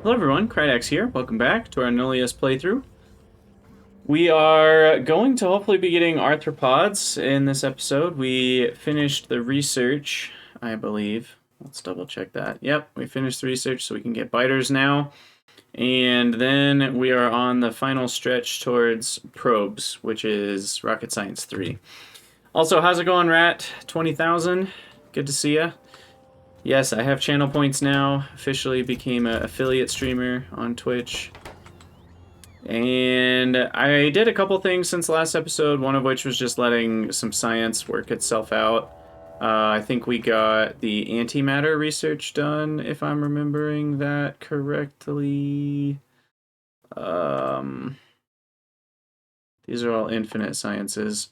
Hello everyone, Krydax here. Welcome back to our Nullius playthrough. We are going to hopefully be getting Arthropods in this episode. We finished the research, I believe. Let's double check that. Yep, we finished the research so we can get biters now. And then we are on the final stretch towards probes, which is Rocket Science 3. Also, how's it going, Rat? 20,000? Good to see ya. Yes, I have channel points now. Officially became an affiliate streamer on Twitch. And I did a couple things since the last episode, one of which was just letting some science work itself out. I think we got the antimatter research done, if I'm remembering that correctly. These are all infinite sciences.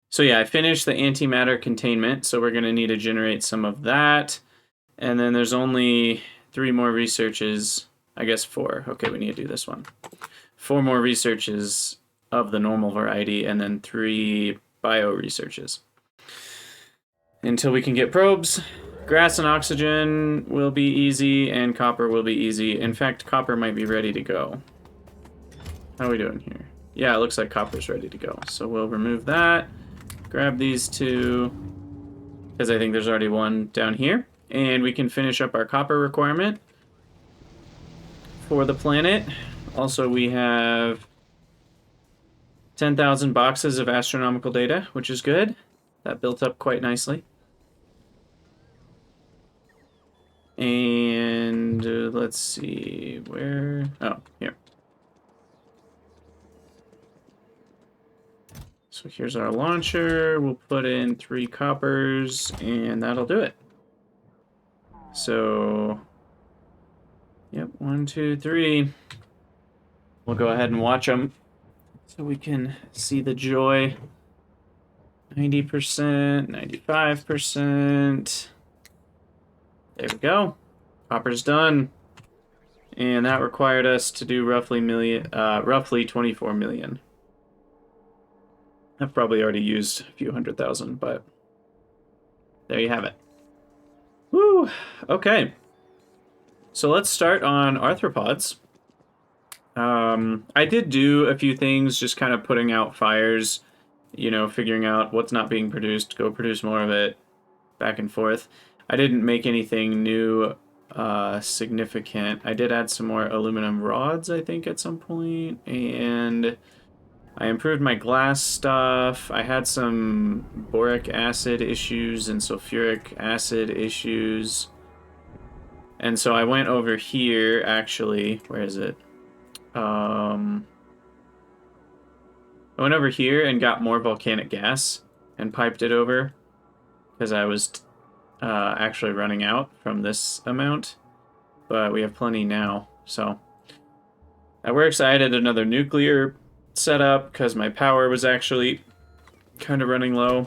So yeah, I finished the antimatter containment, so we're going to need to generate some of that. And then there's only 3 more researches, I guess 4. Okay, we need to do this one. 4 more researches of the normal variety, and then 3 bio researches. Until we can get probes, grass and oxygen will be easy, and copper will be easy. In fact, copper might be ready to go. How are we doing here? Yeah, it looks like copper's ready to go. So we'll remove that. Grab these 2, because I think there's already 1 down here. And we can finish up our copper requirement for the planet. Also, we have 10,000 boxes of astronomical data, which is good. That built up quite nicely. And let's see, where... Oh, here. So here's our launcher. We'll put in 3 coppers, and that'll do it. So, yep, 1, 2, 3. We'll go ahead and watch them so we can see the joy. 90%, 95%. There we go. Copper's done. And that required us to do roughly 24 million. I've probably already used a few 100,000, but there you have it. Woo! Okay. So let's start on arthropods. I did do a few things, just kind of putting out fires, you know, figuring out what's not being produced, go produce more of it, back and forth. I didn't make anything new significant. I did add some more aluminum rods, I think, at some point, and I improved my glass stuff. I had some boric acid issues and sulfuric acid issues. And so I went over here, actually. Where is it? I went over here and got more volcanic gas and piped it over because I was actually running out from this amount. But we have plenty now, so that works. I added another nuclear setup because my power was actually kind of running low.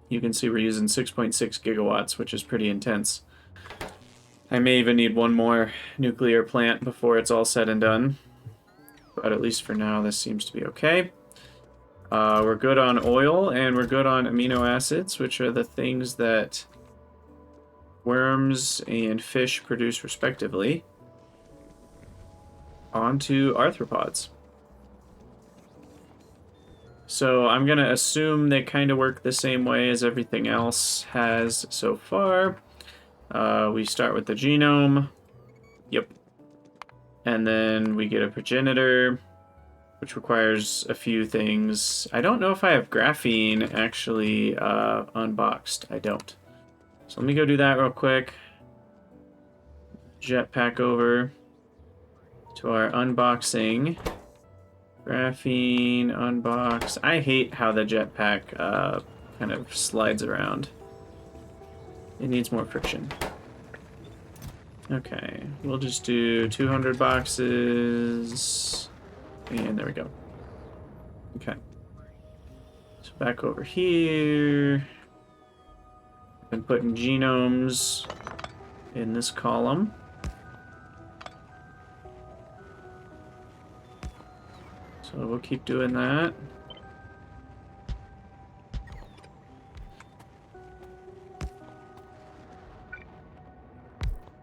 You can see we're using 6.6 gigawatts, which is pretty intense. I may even need 1 more nuclear plant before it's all said and done. But at least for now, this seems to be okay. We're good on oil, and we're good on amino acids, which are the things that worms and fish produce respectively. On to arthropods. So I'm going to assume they kind of work the same way as everything else has so far. We start with the genome. Yep. And then we get a progenitor, which requires a few things. I don't know if I have graphene actually unboxed. I don't. So let me go do that real quick. Jetpack over to our unboxing. Graphene, unbox. I hate how the jetpack kind of slides around. It needs more friction. Okay, we'll just do 200 boxes. And there we go. Okay. So back over here. I'm putting genomes in this column. So we'll keep doing that.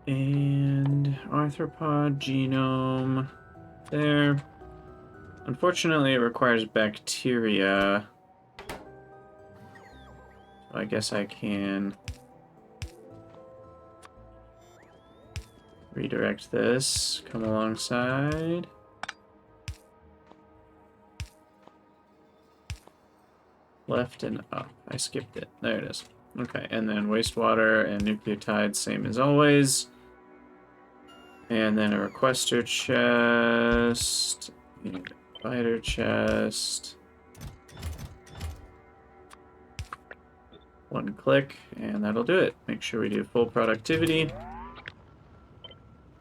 And arthropod genome there. Unfortunately, it requires bacteria. So I guess I can redirect this, come alongside. Left and up. I skipped it. There it is. Okay, and then wastewater and nucleotides, same as always. And then a requester chest, and a provider chest. One click, and that'll do it. Make sure we do full productivity.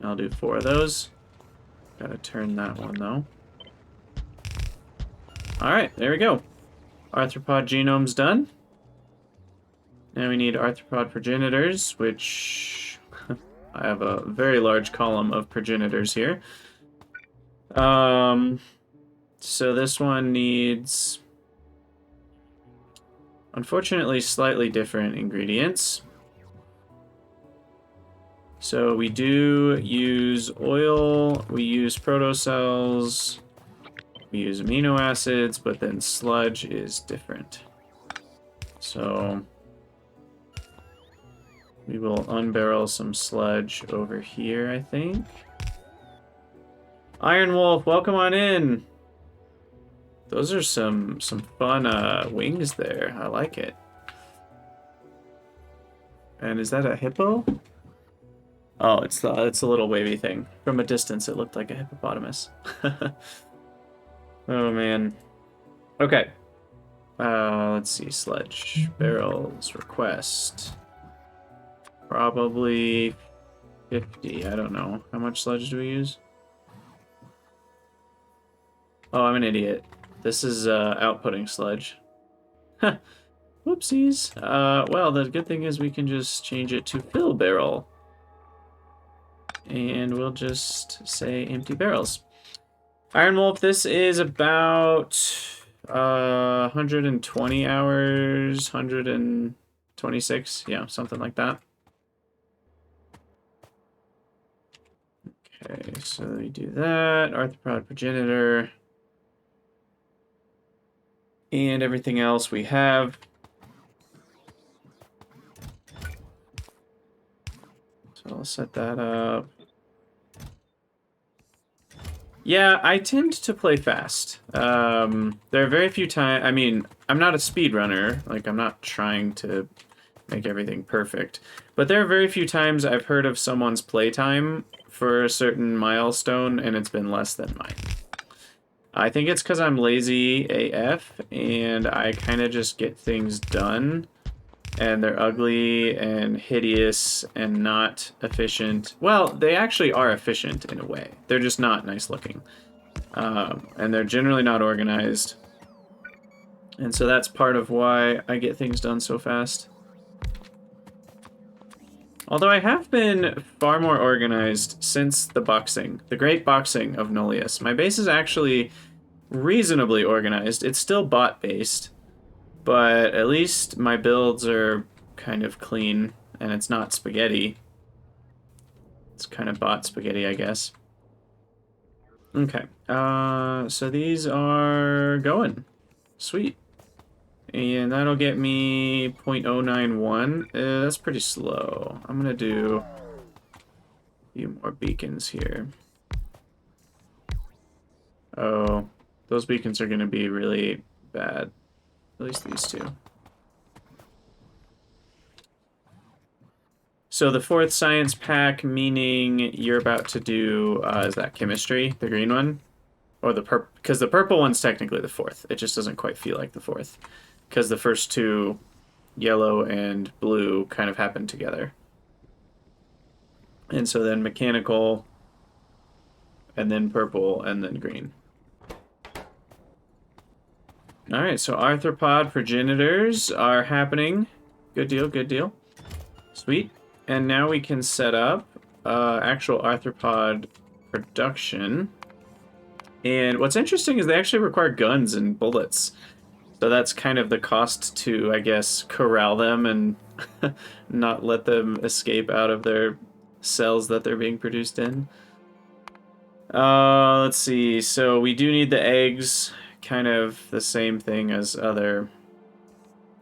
I'll do 4 of those. Gotta turn that one, though. Alright, there we go. Arthropod genome's done. Now we need Arthropod Progenitors, which I have a very large column of progenitors here. So this one needs, unfortunately, slightly different ingredients. So we do use oil, we use protocells, we use amino acids, but then sludge is different. So we will unbarrel some sludge over here, I think. Iron Wolf, welcome on in. Those are some fun wings there. I like it. And is that a hippo? Oh, it's a little wavy thing. From a distance, it looked like a hippopotamus. Oh man. Okay. Let's see. Sludge barrels request. Probably 50. I don't know. How much sludge do we use? Oh, I'm an idiot. This is outputting sludge. Huh. Whoopsies. Well, the good thing is we can just change it to fill barrel. And we'll just say empty barrels. Iron Wolf, this is about 120 hours, 126, yeah, something like that. Okay, so we do that, Arthropod Progenitor, and everything else we have. So I'll set that up. Yeah, I tend to play fast. There are very few times, I mean, I'm not a speedrunner, like I'm not trying to make everything perfect, but there are very few times I've heard of someone's playtime for a certain milestone and it's been less than mine. I think it's because I'm lazy AF and I kind of just get things done and they're ugly and hideous and not efficient. Well, they actually are efficient in a way. They're just not nice looking. And they're generally not organized. And so that's part of why I get things done so fast. Although I have been far more organized since the boxing, the great boxing of Nullius. My base is actually reasonably organized. It's still bot-based. But at least my builds are kind of clean, and it's not spaghetti. It's kind of bot spaghetti, I guess. Okay, so these are going. Sweet. And that'll get me 0.091. That's pretty slow. I'm gonna do a few more beacons here. Oh, those beacons are gonna be really bad. At least these two. So the 4th science pack, meaning you're about to do, is that chemistry, the green one? Or the purple, because the purple one's technically the 4th. It just doesn't quite feel like the 4th. Because the first 2, yellow and blue, kind of happen together. And so then mechanical, and then purple, and then green. Alright, so Arthropod Progenitors are happening. Good deal, good deal. Sweet. And now we can set up actual Arthropod Production. And what's interesting is they actually require guns and bullets. So that's kind of the cost to, I guess, corral them and not let them escape out of their cells that they're being produced in. Let's see. So we do need the eggs, kind of the same thing as other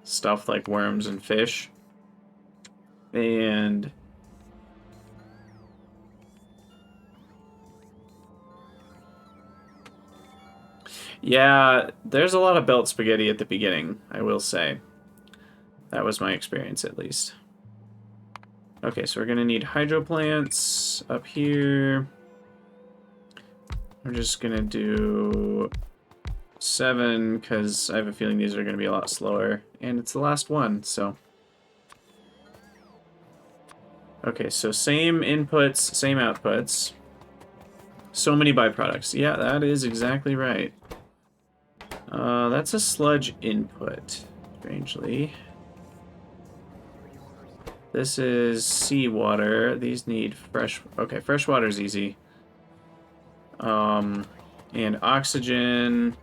stuff like worms and fish. And yeah, there's a lot of belt spaghetti at the beginning, I will say. That was my experience, at least. Okay, so we're going to need hydro plants up here. We're just going to do 7, because I have a feeling these are going to be a lot slower. And it's the last one, so... Okay, so same inputs, same outputs. So many byproducts. Yeah, that is exactly right. That's a sludge input, strangely. This is seawater. These need fresh... Okay, fresh water is easy. And oxygen...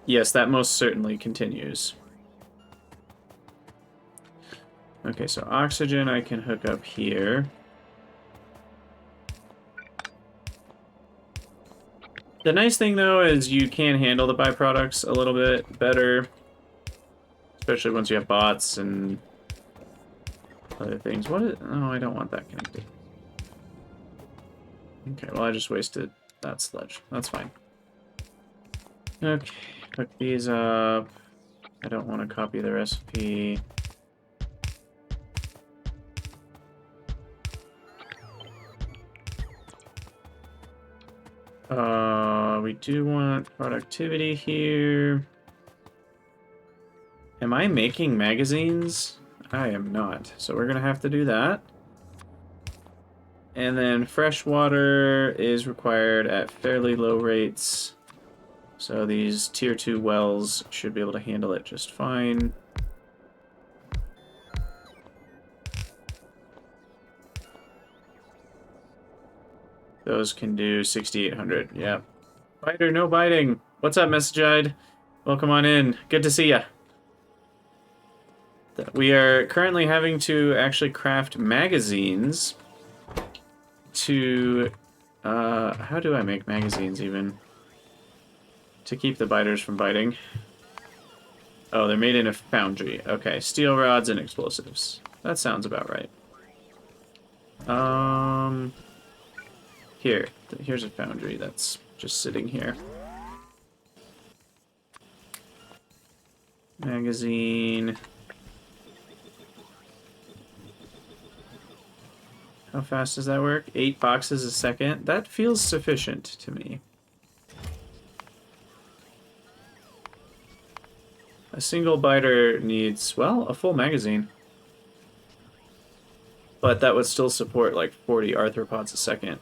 Yes, that most certainly continues. Okay, so oxygen I can hook up here. The nice thing, though, is you can handle the byproducts a little bit better. Especially once you have bots and other things. What is... Oh, I don't want that connected. Okay, well, I just wasted that sludge. That's fine. Okay, hook these up. I don't want to copy the recipe. We do want productivity here. Am I making magazines? I am not. So we're gonna have to do that. And then fresh water is required at fairly low rates. So these tier 2 wells should be able to handle it just fine. Those can do 6,800. Yep. Biter, no biting. What's up, Messageide? Welcome on in. Good to see ya. We are currently having to actually craft magazines to... how do I make magazines, even? To keep the biters from biting. Oh, they're made in a foundry. Okay, steel rods and explosives. That sounds about right. Here's a foundry that's just sitting here. Magazine. How fast does that work? 8 boxes a second? That feels sufficient to me. A single biter needs, well, a full magazine. But that would still support like 40 arthropods a second.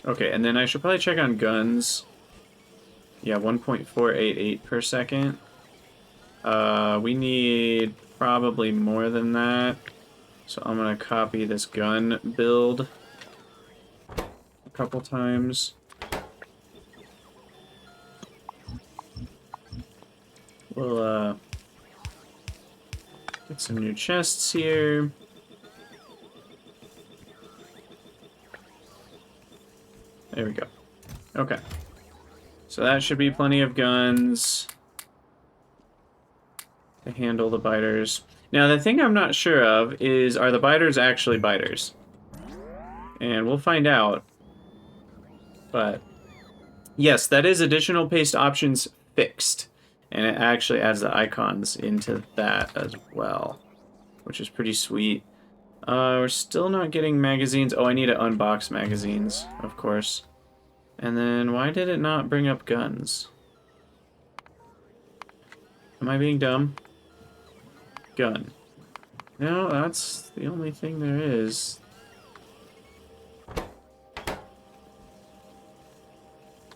Okay, and then I should probably check on guns. Yeah, 1.488 per second. We need probably more than that. So I'm going to copy this gun build a couple times. We'll get some new chests here. There we go. Okay. So that should be plenty of guns to handle the biters. Now, the thing I'm not sure of is, are the biters actually biters? And we'll find out. But, yes, that is additional paste options fixed. And it actually adds the icons into that as well, which is pretty sweet. We're still not getting magazines. Oh, I need to unbox magazines, of course. And then, why did it not bring up guns? Am I being dumb? Gun. No, that's the only thing there is.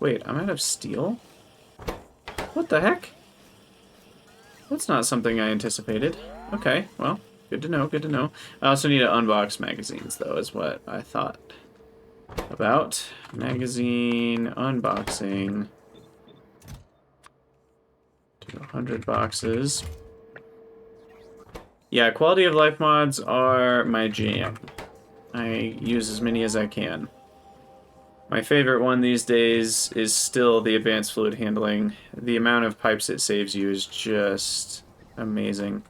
Wait, I'm out of steel? What the heck? That's not something I anticipated. Okay, well, good to know, good to know. I also need to unbox magazines, though, is what I thought about. Magazine unboxing. Do 100 boxes. Yeah, quality of life mods are my jam. I use as many as I can. My favorite one these days is still the advanced fluid handling. The amount of pipes it saves you is just amazing.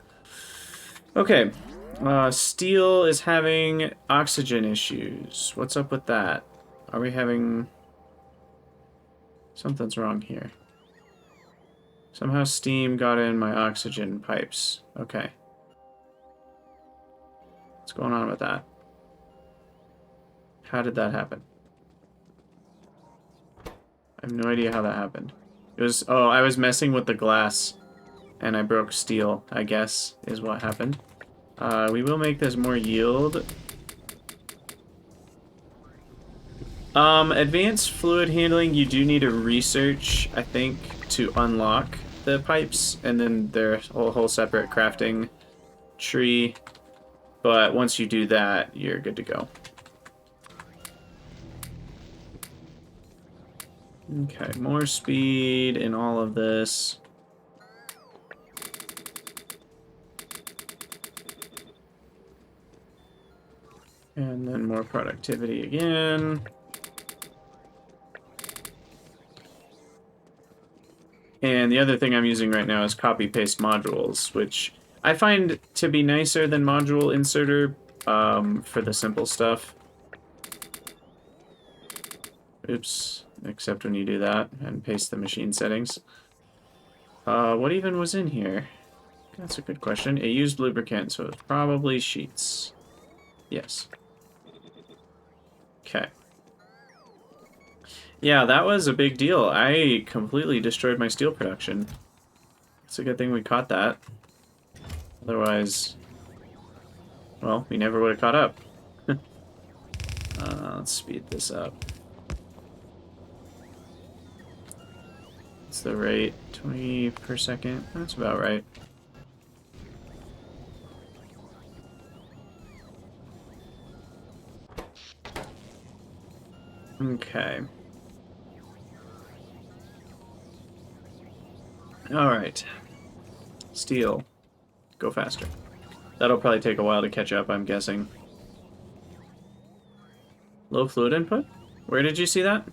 Okay, steel is having oxygen issues. What's up with that? Are we having... Something's wrong here. Somehow steam got in my oxygen pipes. Okay. What's going on with that? How did that happen? I have no idea how that happened. It was... Oh, I was messing with the glass. And I broke steel, I guess, is what happened. We will make this more yield. Advanced fluid handling, you do need to research, I think, to unlock the pipes, and then there's a whole separate crafting tree. But once you do that, you're good to go. Okay, more speed in all of this. And then more productivity again. And the other thing I'm using right now is copy-paste modules, which I find to be nicer than module inserter for the simple stuff. Oops, except when you do that and paste the machine settings. What even was in here? That's a good question. It used lubricant, so it's probably sheets. Yes. Okay. Yeah, that was a big deal. I completely destroyed my steel production. It's a good thing we caught that. Otherwise, well, we never would have caught up. Let's speed this up. What's the rate? 20 per second? That's about right. Okay. Alright. Steel. Go faster. That'll probably take a while to catch up, I'm guessing. Low fluid input? Where did you see that?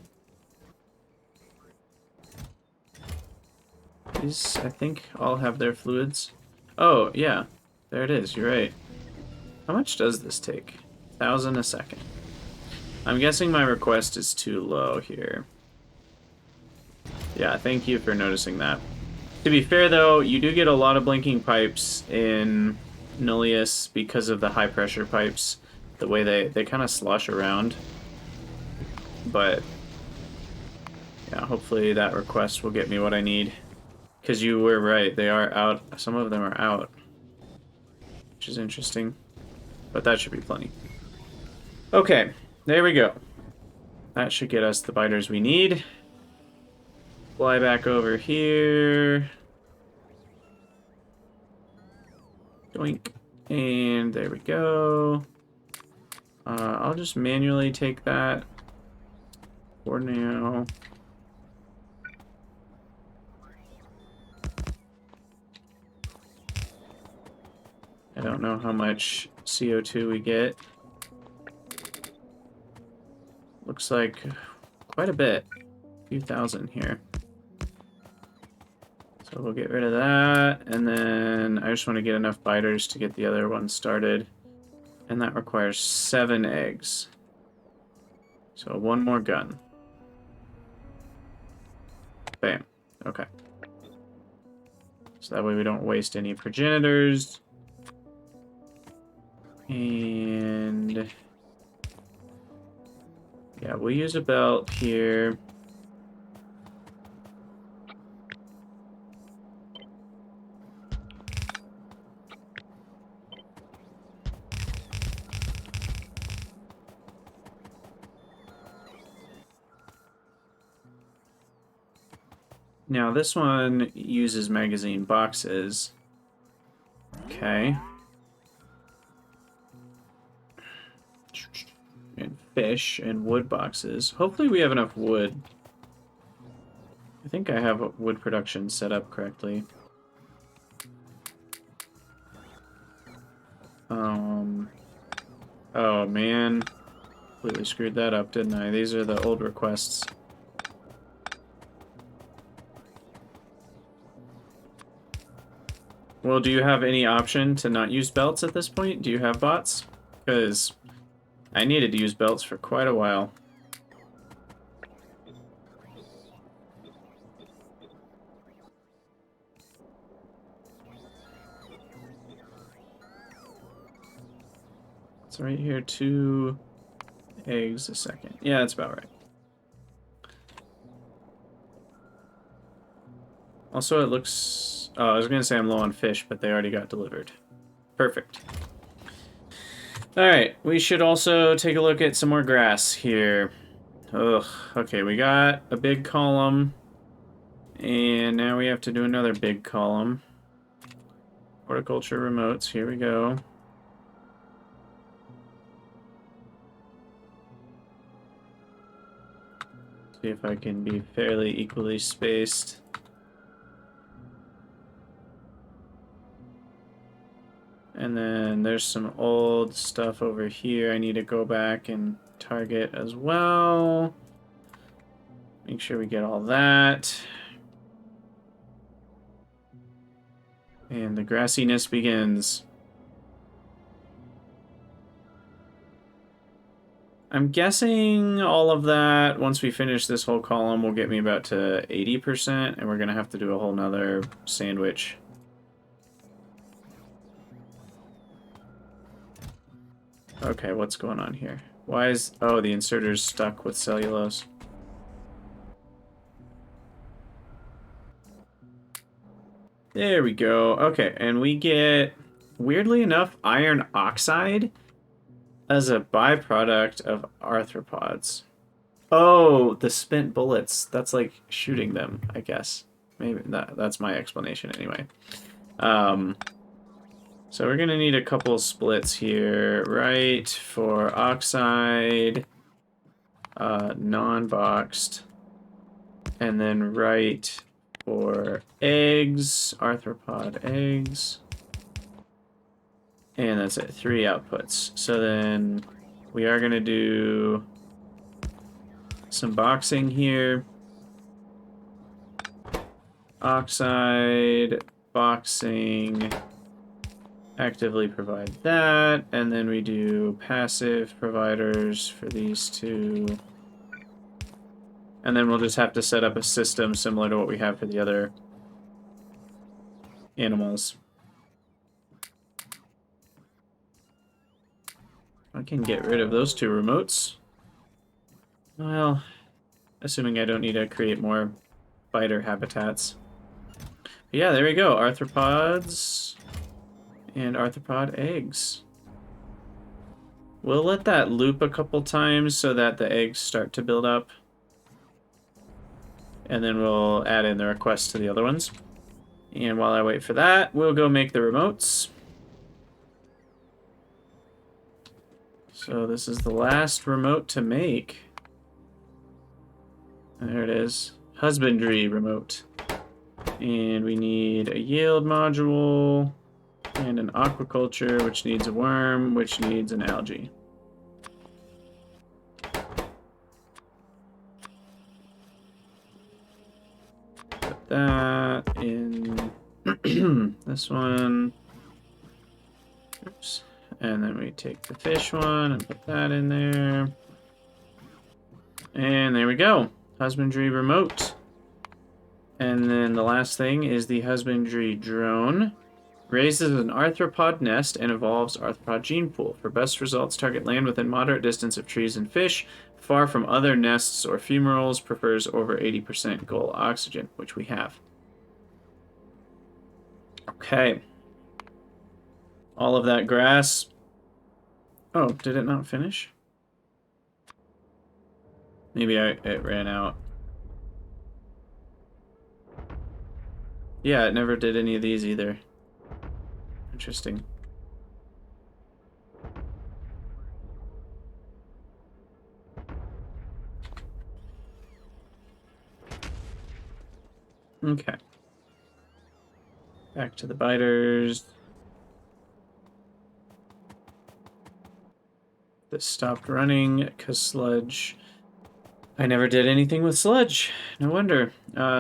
These, I think, all have their fluids. Oh, yeah. There it is, you're right. How much does this take? 1,000 a second. I'm guessing my request is too low here. Yeah, thank you for noticing that. To be fair, though, you do get a lot of blinking pipes in Nullius because of the high-pressure pipes. The way they kind of slosh around. But, yeah, hopefully that request will get me what I need. Because you were right, they are out. Some of them are out. Which is interesting. But that should be plenty. Okay, there we go. That should get us the biters we need. Fly back over here. Doink. And there we go. I'll just manually take that for now. I don't know how much CO2 we get. Looks like quite a bit. A few thousand here. So we'll get rid of that, and then I just want to get enough biters to get the other one started. And that requires 7 eggs. So one more gun. Bam. Okay. So that way we don't waste any progenitors. And yeah, we'll use a belt here. Now this one uses magazine boxes. Okay. And fish and wood boxes. Hopefully we have enough wood. I think I have wood production set up correctly. Oh man, completely screwed that up, didn't I? These are the old requests. Well, do you have any option to not use belts at this point? Do you have bots? Because I needed to use belts for quite a while. It's right here, 2 eggs a second. Yeah, that's about right. Also, it looks... Oh, I was going to say I'm low on fish, but they already got delivered. Perfect. Alright, we should also take a look at some more grass here. Ugh, okay, we got a big column. And now we have to do another big column. Horticulture remotes, here we go. See if I can be fairly equally spaced. And then there's some old stuff over here I need to go back and target as well. Make sure we get all that. And the grassiness begins. I'm guessing all of that, once we finish this whole column, will get me about to 80%, and we're going to have to do a whole nother sandwich. Okay, what's going on here? Why is... Oh, the inserter's stuck with cellulose. There we go. Okay, and we get, weirdly enough, iron oxide as a byproduct of arthropods. Oh, the spent bullets. That's like shooting them, I guess. Maybe that's my explanation anyway. So we're gonna need a couple splits here, right? For oxide, non-boxed, and then right for eggs, arthropod eggs. And that's it, 3 outputs. So then we are gonna do some boxing here. Oxide, boxing, actively provide that, and then we do passive providers for these 2. And then we'll just have to set up a system similar to what we have for the other animals. I can get rid of those 2 remotes. Well, assuming I don't need to create more biter habitats. But yeah, there we go. Arthropods and arthropod eggs. We'll let that loop a couple times so that the eggs start to build up. And then we'll add in the request to the other ones. And while I wait for that, we'll go make the remotes. So this is the last remote to make. There it is. Husbandry Remote. And we need a yield module and an aquaculture, which needs a worm, which needs an algae. Put that in this one. Oops. And then we take the fish one and put that in there. And there we go. Husbandry Remote. And then the last thing is the Husbandry Drone. Raises an arthropod nest and evolves arthropod gene pool. For best results, target land within moderate distance of trees and fish, far from other nests or fumaroles, prefers over 80% goal oxygen, which we have. Okay. All of that grass. Oh, did it not finish? Maybe it ran out. Yeah, it never did any of these either. Interesting. Okay. Back to the biters. This stopped running because sludge. I never did anything with sludge. No wonder.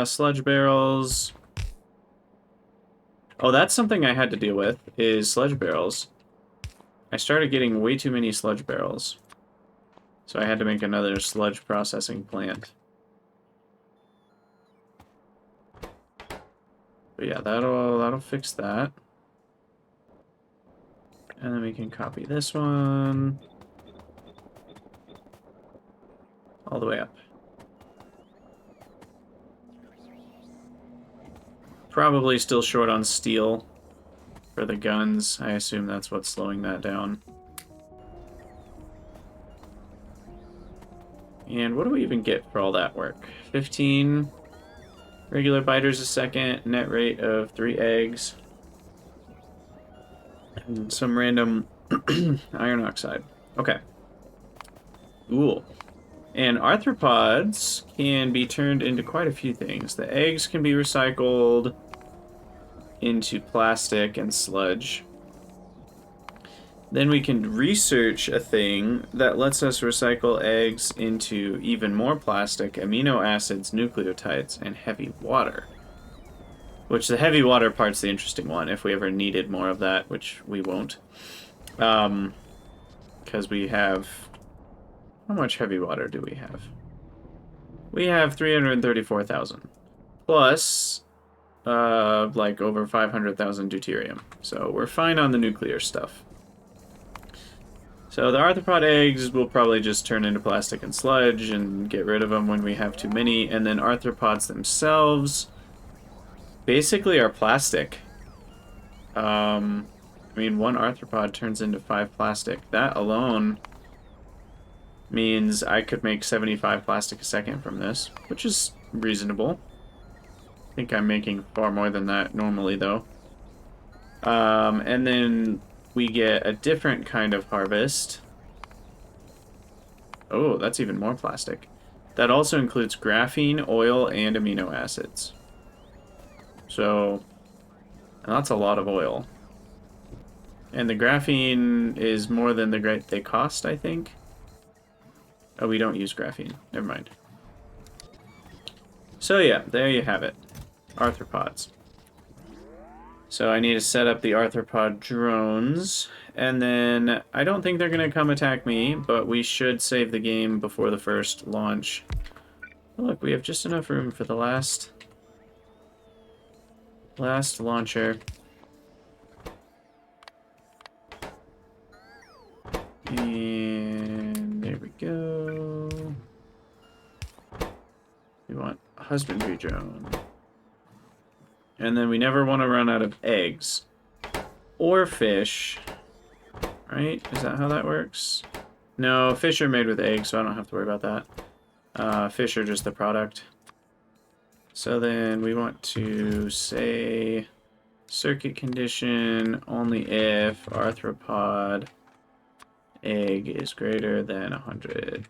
Sludge barrels. Oh, that's something I had to deal with, is sludge barrels. I started getting way too many sludge barrels. So I had to make another sludge processing plant. But yeah, that'll fix that. And then we can copy this one all the way up. Probably still short on steel for the guns. I assume that's what's slowing that down. And what do we even get for all that work? 15 regular biters a second, net rate of 3 eggs. And some random iron oxide. Okay. Cool. And arthropods can be turned into quite a few things. The eggs can be recycled into plastic and sludge. Then we can research a thing that lets us recycle eggs into even more plastic, amino acids, nucleotides, and heavy water. Which the heavy water part's the interesting one, if we ever needed more of that, which we won't. Because we have... How much heavy water do we have? We have 334,000. Plus, like over 500,000 deuterium. So we're fine on the nuclear stuff. So the arthropod eggs will probably just turn into plastic and sludge and get rid of them when we have too many. And then arthropods themselves basically are plastic. I mean, one arthropod turns into 5 plastic. That alone means I could make 75 plastic a second from this, which is reasonable. I think I'm making far more than that normally, though. And then we get a different kind of harvest. Oh, that's even more plastic. That also includes graphene, oil, and amino acids. So, that's a lot of oil. And the graphene is more than they cost, I think. Oh, we don't use graphene. Never mind. So yeah, there you have it. Arthropods. So I need to set up the arthropod drones, and then I don't think they're going to come attack me, but we should save the game before the first launch. Oh, look, we have just enough room for the last launcher. And there we go. We want a husbandry drone. And then we never want to run out of eggs. Or fish. Right? Is that how that works? No, fish are made with eggs, so I don't have to worry about that. Fish are just the product. So then we want to say circuit condition only if arthropod egg is greater than 100.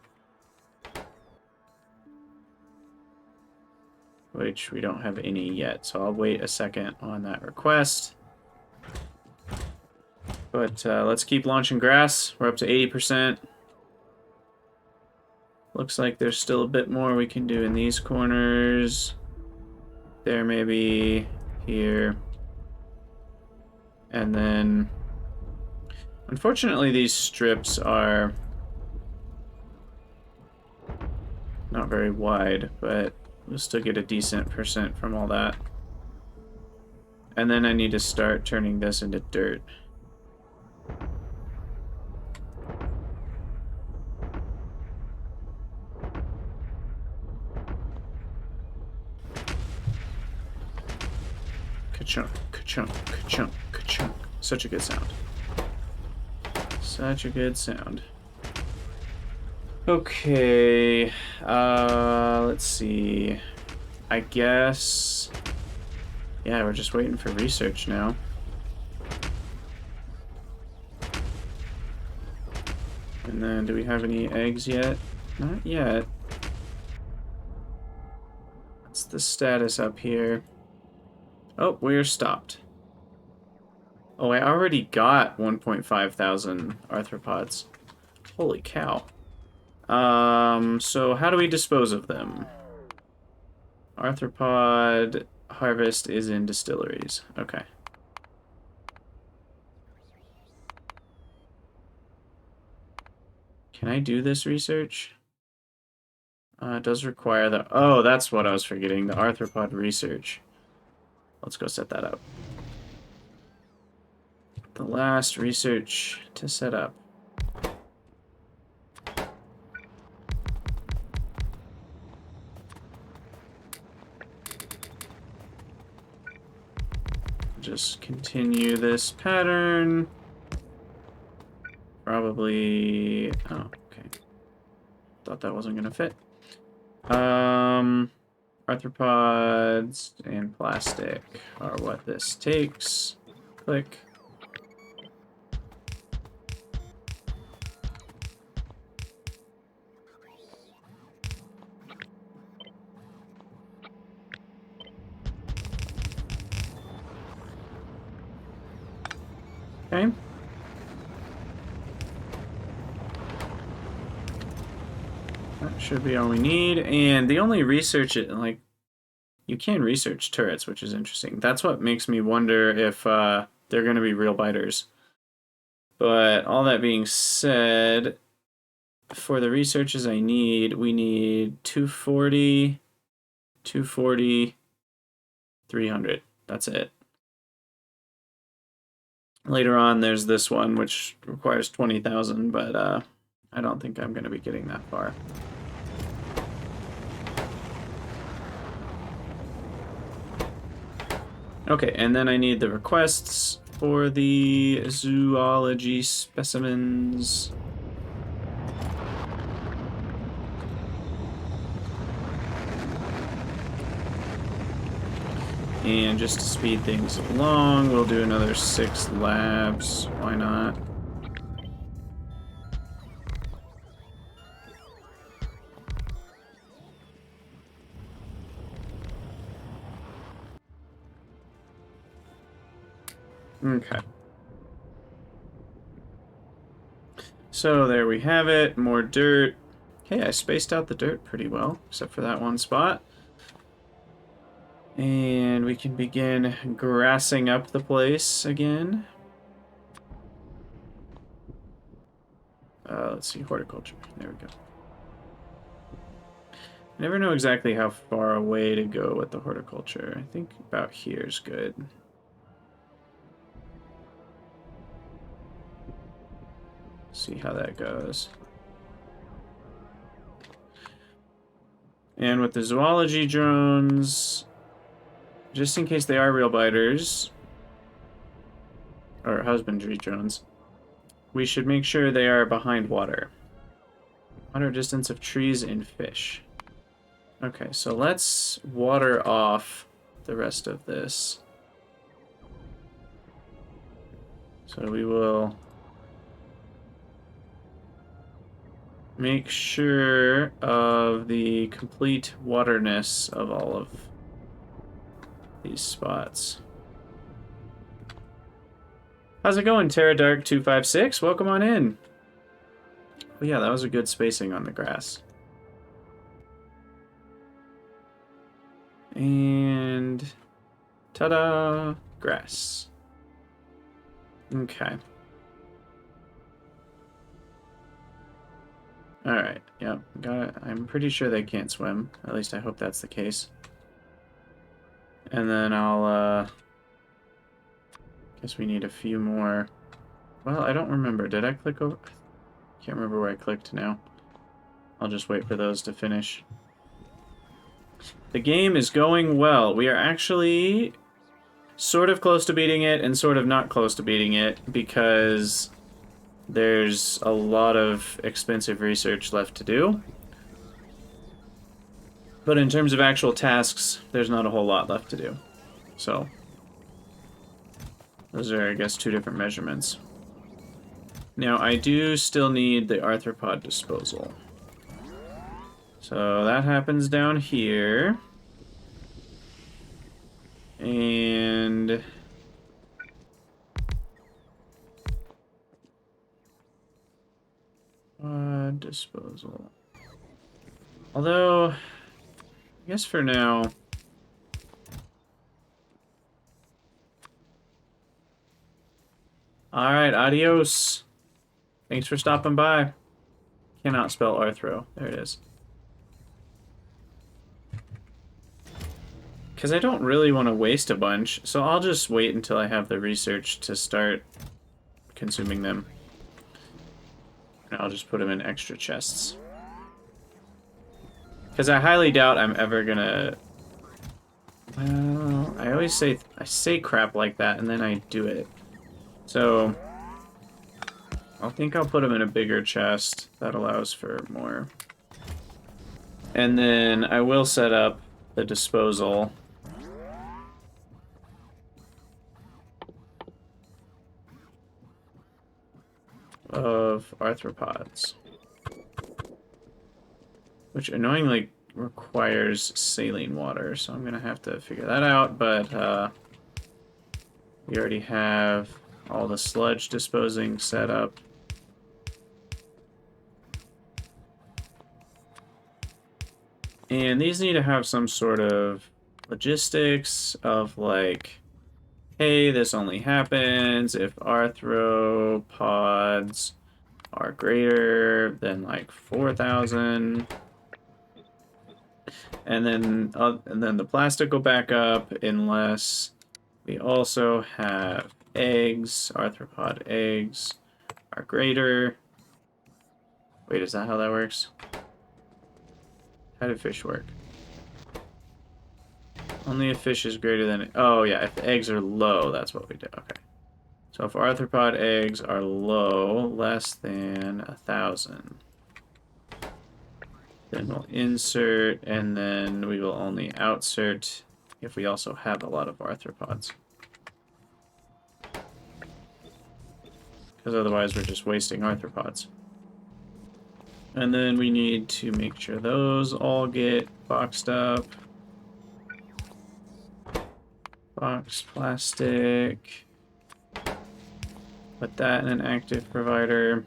Which we don't have any yet, so I'll wait a second on that request. But let's keep launching grass. We're up to 80%. Looks like there's still a bit more we can do in these corners. There maybe, here. And then, unfortunately these strips are not very wide, but we'll still get a decent percent from all that. And then I need to start turning this into dirt. Ka-chunk, ka-chunk, ka-chunk, ka-chunk. Such a good sound. Such a good sound. Okay, let's see. I guess... Yeah, we're just waiting for research now. And then, do we have any eggs yet? Not yet. What's the status up here? Oh, we're stopped. Oh, I already got 1,500 arthropods. Holy cow. So how do we dispose of them? Arthropod harvest is in distilleries. Okay. Can I do this research? It does require the... Oh, that's what I was forgetting. The Arthropod research. Let's go set that up. The last research to set up. Just continue this pattern. Probably... Oh, okay. Thought that wasn't gonna fit. Arthropods and plastic are what this takes. Click. Okay. That should be all we need. And the only research, like, you can research turrets, which is interesting. That's what makes me wonder if they're going to be real biters. But all that being said, for the researches I need, we need 240, 240, 300. That's it. Later on, there's this one, which requires 20,000, but I don't think I'm going to be getting that far. Okay, and then I need the requests for the zoology specimens. And just to speed things along, we'll do another 6 labs. Why not? Okay. So there we have it. More dirt. Hey, I spaced out the dirt pretty well, except for that one spot. And we can begin grassing up the place again. Let's see, horticulture. There we go. I never know exactly how far away to go with the horticulture. I think about here is good. See how that goes. And with the zoology drones, just in case they are real biters, or husbandry drones, we should make sure they are behind water. Water distance of trees and fish. Okay, so let's water off the rest of this. So we will make sure of the complete waterness of all of these spots. How's it going, TerraDark256? Welcome on in. Oh yeah, that was a good spacing on the grass. And ta-da! Grass. Okay. Alright, yep, got it. I'm pretty sure they can't swim. At least I hope that's the case. And then I'll, guess we need a few more. Well, I don't remember. Did I click over? Can't remember where I clicked now. I'll just wait for those to finish. The game is going well. We are actually sort of close to beating it and sort of not close to beating it because there's a lot of expensive research left to do. But in terms of actual tasks, there's not a whole lot left to do. So, those are, I guess, two different measurements. Now, I do still need the arthropod disposal. So that happens down here. And disposal. Although, I guess for now... Alright, adios. Thanks for stopping by. Cannot spell arthro. There it is. Because I don't really want to waste a bunch, so I'll just wait until I have the research to start consuming them. And I'll just put them in extra chests. Because I highly doubt I'm ever gonna... Well, I say crap like that and then I do it. So, I think I'll put them in a bigger chest. That allows for more. And then I will set up the disposal. Of arthropods. Which annoyingly requires saline water, so I'm going to have to figure that out, but we already have all the sludge disposing set up. And these need to have some sort of logistics of like, hey, this only happens if arthropods are greater than like 4,000. And then the plastic will back up unless we also have eggs, arthropod eggs are greater. Wait, is that how that works? How do fish work? Only if fish is greater than... Oh, yeah, if the eggs are low, that's what we do. Okay. So if arthropod eggs are low, less than 1,000, then we'll insert, and then we will only outsert if we also have a lot of arthropods. Because otherwise we're just wasting arthropods. And then we need to make sure those all get boxed up. Box plastic. Put that in an active provider.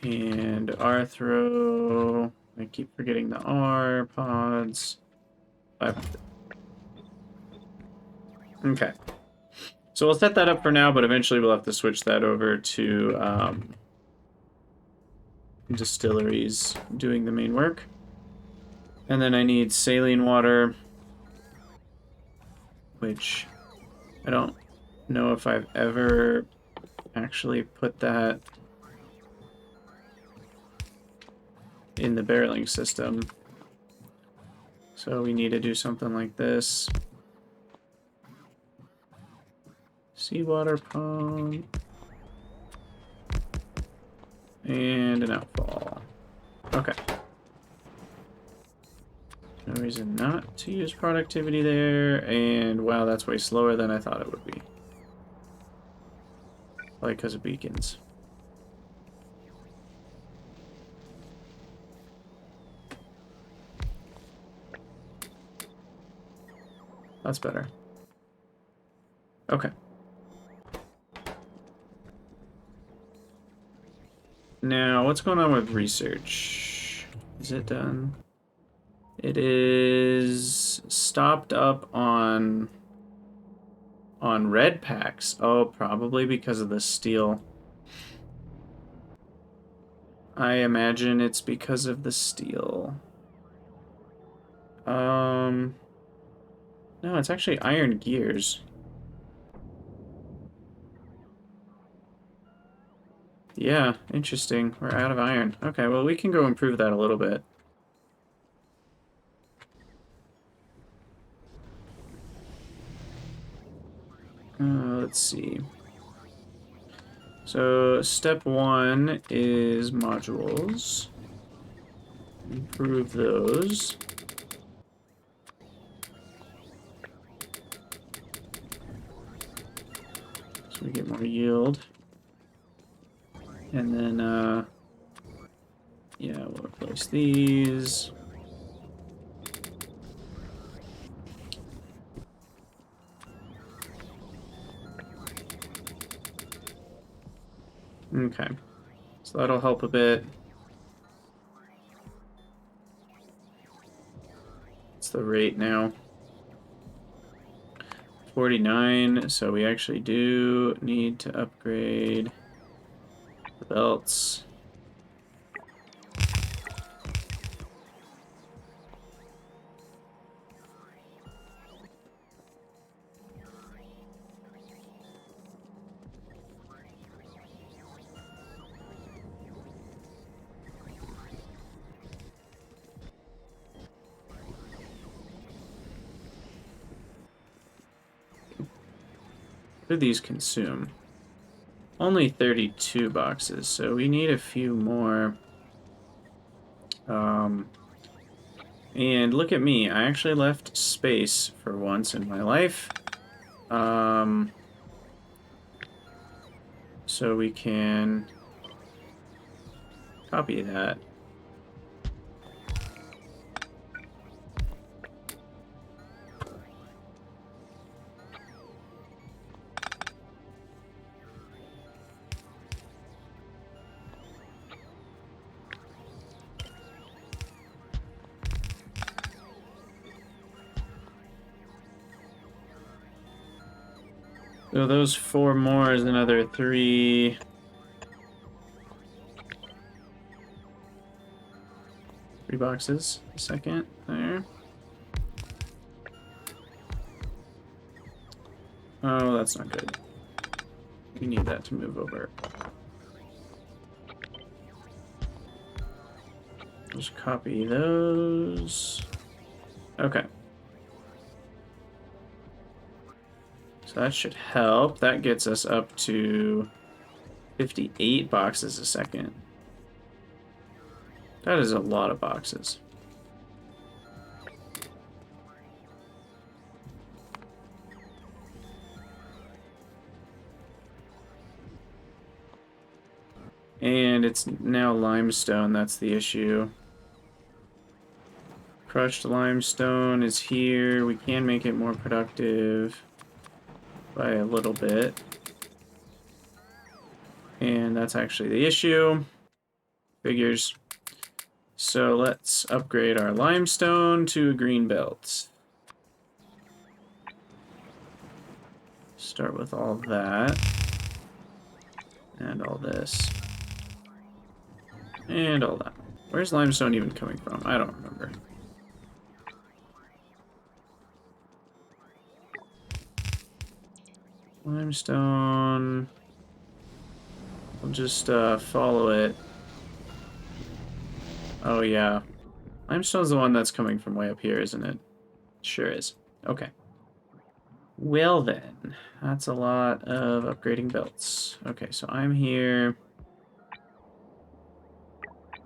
And arthro. I keep forgetting the R pods. Okay. So we'll set that up for now, but eventually we'll have to switch that over to distilleries doing the main work. And then I need saline water, which I don't know if I've ever actually put that in the barreling system. So we need to do something like this. Seawater pump. And an outfall. Okay. No reason not to use productivity there, and wow, that's way slower than I thought it would be. Probably because of beacons. That's better. Okay. Now, what's going on with research? Is it done? It is stopped up on red packs. Oh, probably because of the steel. I imagine it's because of the steel. No, it's actually iron gears. Yeah, interesting. We're out of iron. Okay, well, we can go improve that a little bit. Let's see. So, step 1 is modules. Improve those. So we get more yield. And then, yeah, we'll replace these. Okay. So that'll help a bit. What's the rate now? 49, so we actually do need to upgrade the belts. What do these consume? Only 32 boxes, so we need a few more. And look at me, I actually left space for once in my life. So we can copy that. So those 4 more is another 3. Three boxes a second there. Oh, that's not good. We need that to move over. Just copy those. Okay. So that should help. That gets us up to 58 boxes a second. That is a lot of boxes. And it's now limestone, that's the issue. Crushed limestone is here. We can make it more productive by a little bit. And that's actually the issue. Figures. So let's upgrade our limestone to a green belt. Start with all that. And all this. And all that. Where's limestone even coming from? I don't remember. Limestone. We'll just follow it. Oh yeah. Limestone's the one that's coming from way up here, isn't it? Sure is. Okay. Well then, that's a lot of upgrading belts. Okay, so I'm here.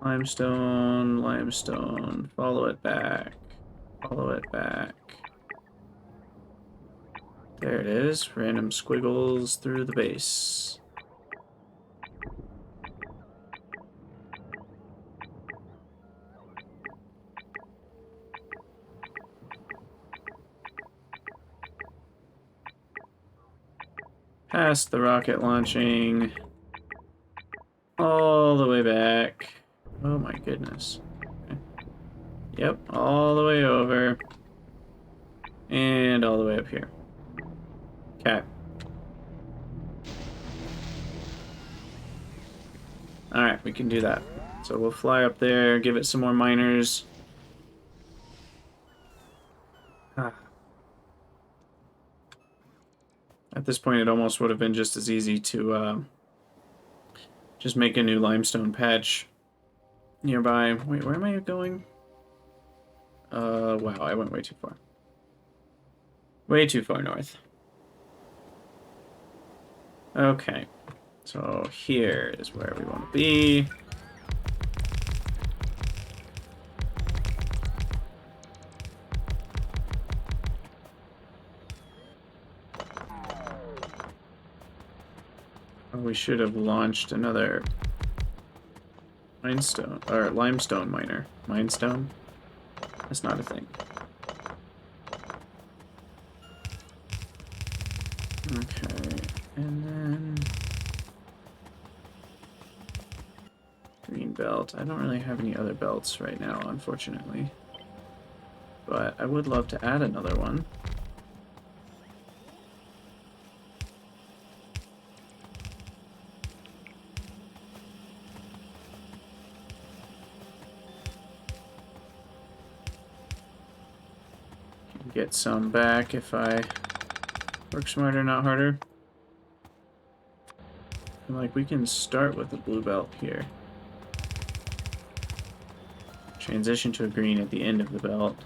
Limestone, limestone, follow it back. Follow it back. There it is. Random squiggles through the base. Past the rocket launching. All the way back. Oh my goodness. Okay. Yep, all the way over. And all the way up here. Okay. Alright, we can do that. So we'll fly up there, give it some more miners. At this point, it almost would have been just as easy to just make a new limestone patch nearby. Wait, where am I going? Wow, I went way too far. Way too far north. Okay, so here is where we want to be. We should have launched another limestone miner. Mindstone? That's not a thing. Okay, and then Green belt. I don't really have any other belts right now, unfortunately. But I would love to add another one. Get some back if I work smarter, not harder. And like we can start with the blue belt here. Transition to a green at the end of the belt.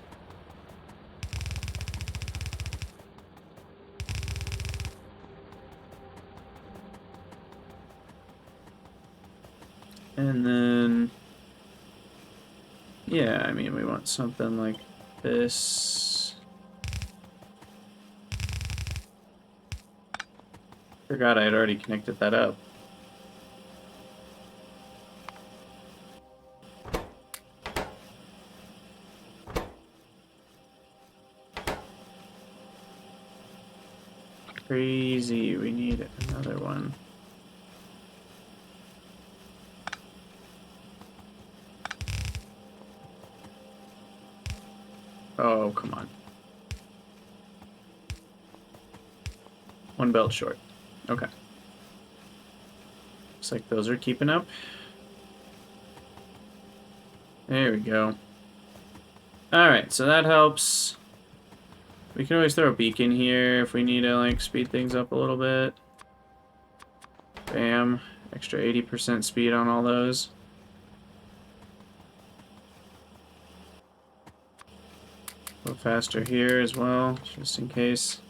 And then, yeah, I mean, we want something like this. Forgot I had already connected that up. Crazy, we need another one. Oh, come on. One belt short. Okay. Looks like those are keeping up. There we go. Alright, so that helps. We can always throw a beacon here if we need to, like, speed things up a little bit. Bam. Extra 80% speed on all those. A little faster here as well, just in case.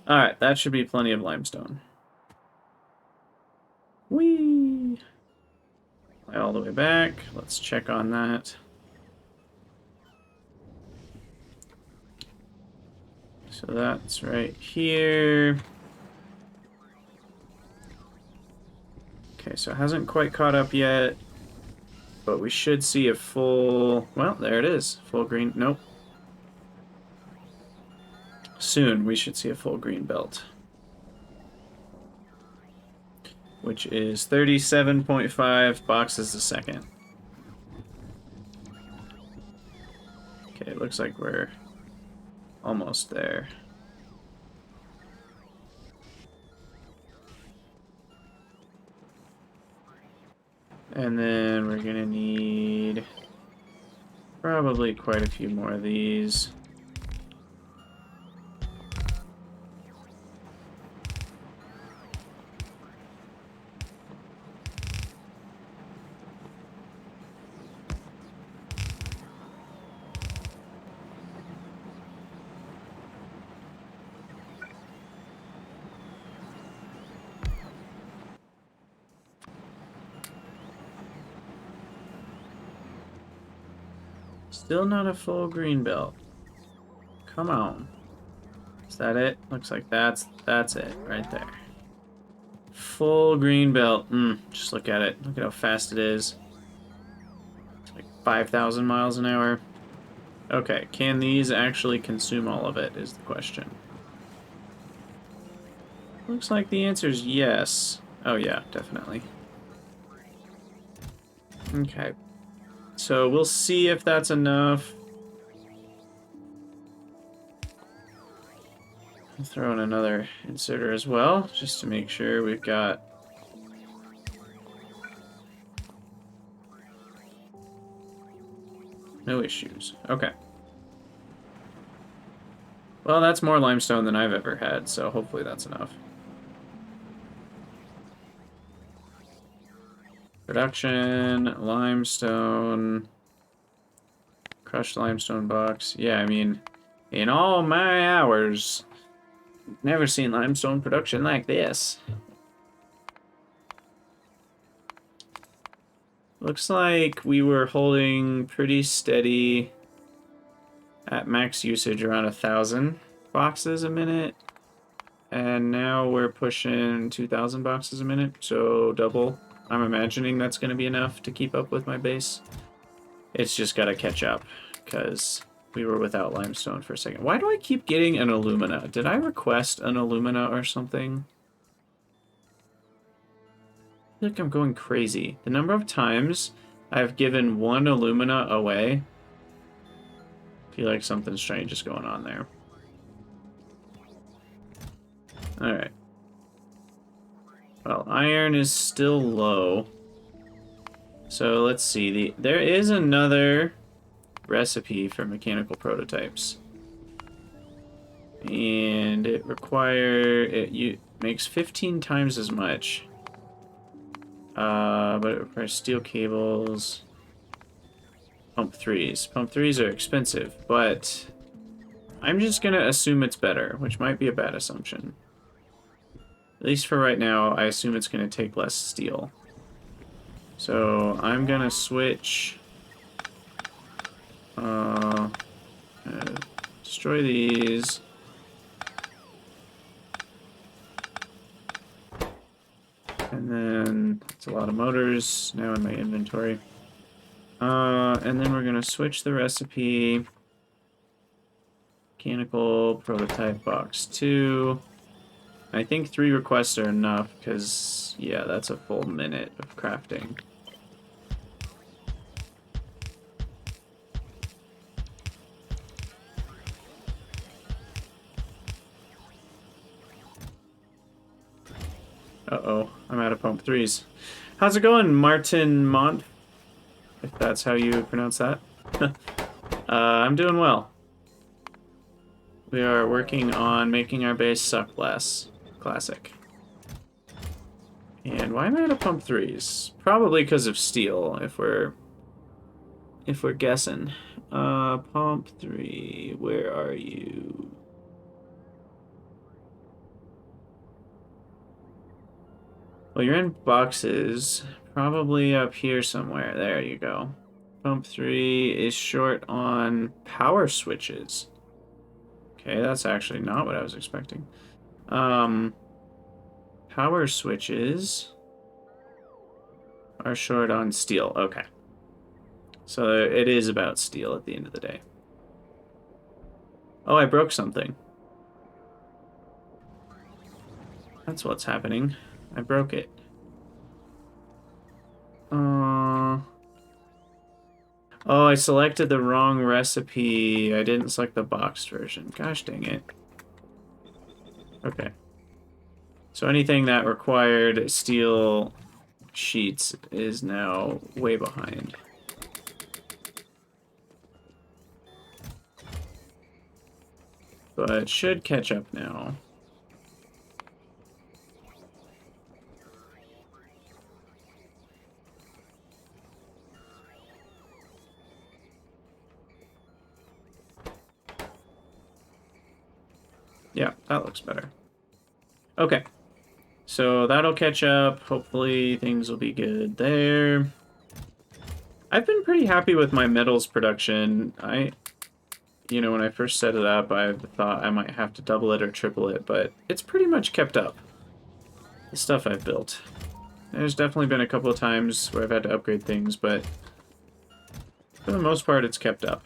Alright, that should be plenty of limestone. Whee! All the way back. Let's check on that. So that's right here. Okay, so it hasn't quite caught up yet, but we should see a full, well, there it is. Full green, nope. Soon we should see a full green belt, which is 37.5 boxes a second. Okay, it looks like we're almost there. And then we're gonna need probably quite a few more of these. Still not a full green belt. Come on. Is that it? Looks like that's it right there. Full green belt. Just look at it. Look at how fast it is. It's like 5,000 miles an hour. Okay, can these actually consume all of it is the question. Looks like the answer is yes. Oh yeah, definitely. Okay. So we'll see if that's enough. I'll throw in another inserter as well, just to make sure we've got no issues. Okay. Well, that's more limestone than I've ever had, so hopefully that's enough. Production, limestone, crushed limestone box. Yeah, I mean, in all my hours, never seen limestone production like this. Looks like we were holding pretty steady at max usage around 1,000 boxes a minute. And now we're pushing 2,000 boxes a minute, so double. I'm imagining that's going to be enough to keep up with my base. It's just got to catch up, because we were without limestone for a second. Why do I keep getting an alumina? Did I request an alumina or something? feel like I'm going crazy. The number of times I've given 1 alumina away. I feel like something strange is going on there. Alright. Well, iron is still low. So let's see. There is another recipe for mechanical prototypes. And it makes 15 times as much. But it requires steel cables. Pump 3s. Pump 3s are expensive, but I'm just gonna assume it's better, which might be a bad assumption. At least for right now, I assume it's gonna take less steel. So I'm gonna switch. Destroy these. And then it's a lot of motors now in my inventory. And then we're gonna switch the recipe. Mechanical prototype box 2. I think 3 requests are enough because, yeah, that's a full minute of crafting. Uh-oh, I'm out of pump 3s. How's it going, Martin Mont? If that's how you pronounce that. I'm doing well. We are working on making our base suck less. Classic. And why am I out of pump 3s? Probably because of steel, if we're guessing. Pump 3, where are you? Well, you're in boxes. Probably up here somewhere. There you go. Pump 3 is short on power switches. Okay, that's actually not what I was expecting. Power switches are short on steel. Okay. So it is about steel at the end of the day. Oh, I broke something. That's what's happening. I broke it. Oh, I selected the wrong recipe. I didn't select the boxed version. Gosh dang it. Okay. So anything that required steel sheets is now way behind. But should catch up now. Yeah, that looks better. Okay. So that'll catch up. Hopefully things will be good there. I've been pretty happy with my metals production. You know, when I first set it up, I thought I might have to double it or triple it, but it's pretty much kept up. The stuff I've built. There's definitely been a couple of times where I've had to upgrade things, but for the most part, it's kept up.